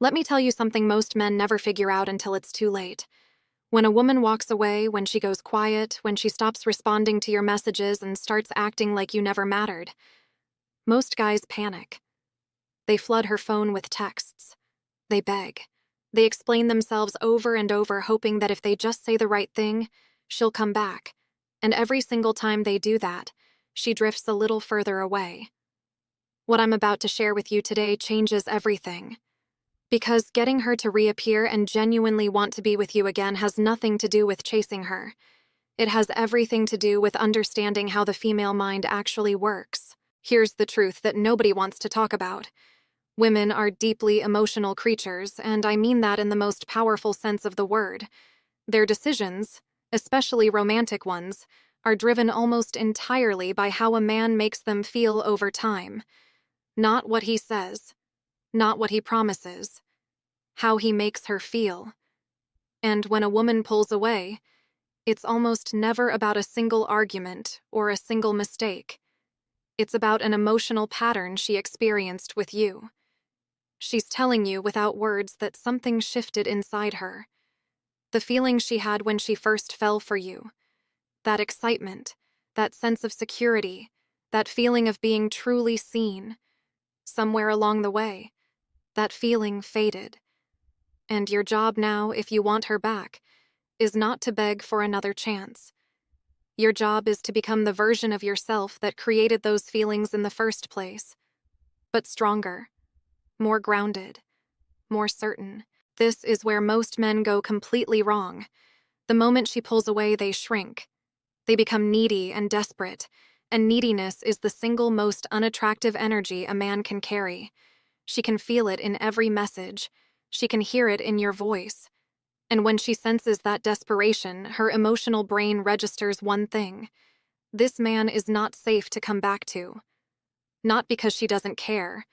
Let me tell you something most men never figure out until it's too late. When a woman walks away, when she goes quiet, when she stops responding to your messages and starts acting like you never mattered, most guys panic. They flood her phone with texts. They beg. They explain themselves over and over, hoping that if they just say the right thing, she'll come back. And every single time they do that, she drifts a little further away. What I'm about to share with you today changes everything. Because getting her to reappear and genuinely want to be with you again has nothing to do with chasing her. It has everything to do with understanding how the female mind actually works. Here's the truth that nobody wants to talk about. Women are deeply emotional creatures, and I mean that in the most powerful sense of the word. Their decisions, especially romantic ones, are driven almost entirely by how a man makes them feel over time. Not what he says, not what he promises, how he makes her feel. And when a woman pulls away, it's almost never about a single argument or a single mistake. It's about an emotional pattern she experienced with you. She's telling you without words that something shifted inside her. The feeling she had when she first fell for you. That excitement, that sense of security, that feeling of being truly seen. Somewhere along the way, that feeling faded. And your job now, if you want her back, is not to beg for another chance. Your job is to become the version of yourself that created those feelings in the first place. But stronger, more grounded, more certain. This is where most men go completely wrong. The moment she pulls away, they shrink. They become needy and desperate, and neediness is the single most unattractive energy a man can carry. She can feel it in every message. She can hear it in your voice. And when she senses that desperation, her emotional brain registers one thing. This man is not safe to come back to. Not because she doesn't care,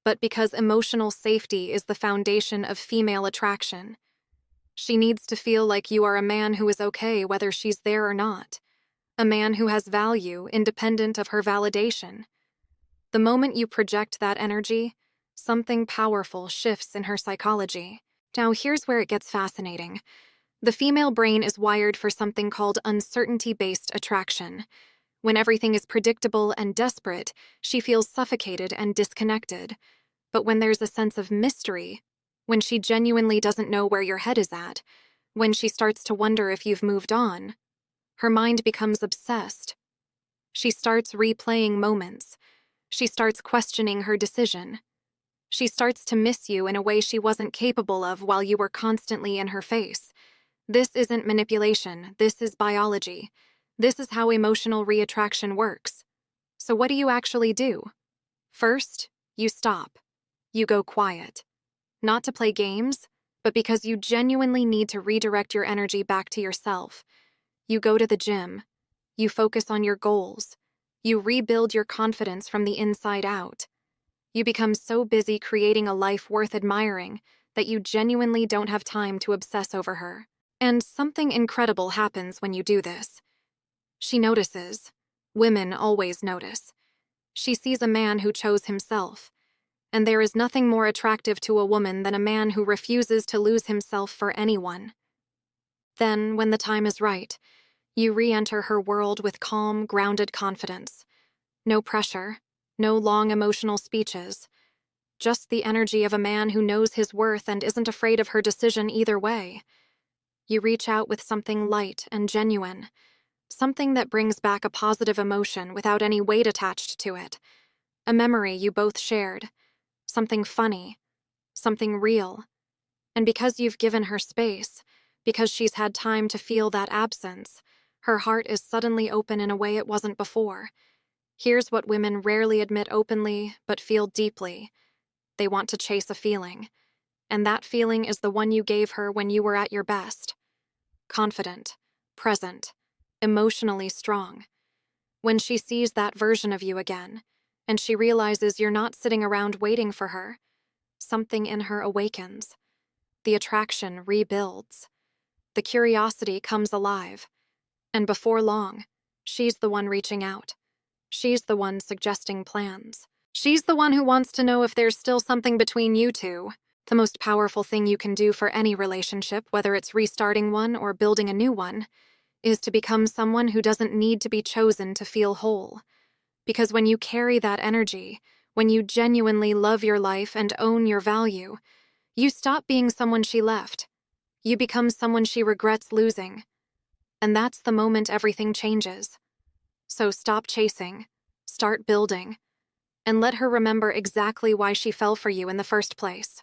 but because emotional safety is the foundation of female attraction. She needs to feel like you are a man who is okay whether she's there or not. A man who has value, independent of her validation. The moment you project that energy, something powerful shifts in her psychology. Now, here's where it gets fascinating. The female brain is wired for something called uncertainty-based attraction. When everything is predictable and desperate, she feels suffocated and disconnected. But when there's a sense of mystery, when she genuinely doesn't know where your head is at, when she starts to wonder if you've moved on, her mind becomes obsessed. She starts replaying moments. She starts questioning her decision. She starts to miss you in a way she wasn't capable of while you were constantly in her face. This isn't manipulation. This is biology. This is how emotional reattraction works. So what do you actually do? First, you stop. You go quiet. Not to play games, but because you genuinely need to redirect your energy back to yourself. You go to the gym. You focus on your goals. You rebuild your confidence from the inside out. You become so busy creating a life worth admiring that you genuinely don't have time to obsess over her. And something incredible happens when you do this. She notices. Women always notice. She sees a man who chose himself. And there is nothing more attractive to a woman than a man who refuses to lose himself for anyone. Then, when the time is right, you re-enter her world with calm, grounded confidence. No pressure. No long emotional speeches. Just the energy of a man who knows his worth and isn't afraid of her decision either way. You reach out with something light and genuine. Something that brings back a positive emotion without any weight attached to it. A memory you both shared. Something funny. Something real. And because you've given her space, because she's had time to feel that absence, her heart is suddenly open in a way it wasn't before. Here's what women rarely admit openly, but feel deeply. They want to chase a feeling. And that feeling is the one you gave her when you were at your best. Confident, present, emotionally strong. When she sees that version of you again, and she realizes you're not sitting around waiting for her, something in her awakens. The attraction rebuilds. The curiosity comes alive. And before long, she's the one reaching out. She's the one suggesting plans. She's the one who wants to know if there's still something between you two. The most powerful thing you can do for any relationship, whether it's restarting one or building a new one, is to become someone who doesn't need to be chosen to feel whole. Because when you carry that energy, when you genuinely love your life and own your value, you stop being someone she left. You become someone she regrets losing. And that's the moment everything changes. So stop chasing, start building, and let her remember exactly why she fell for you in the first place.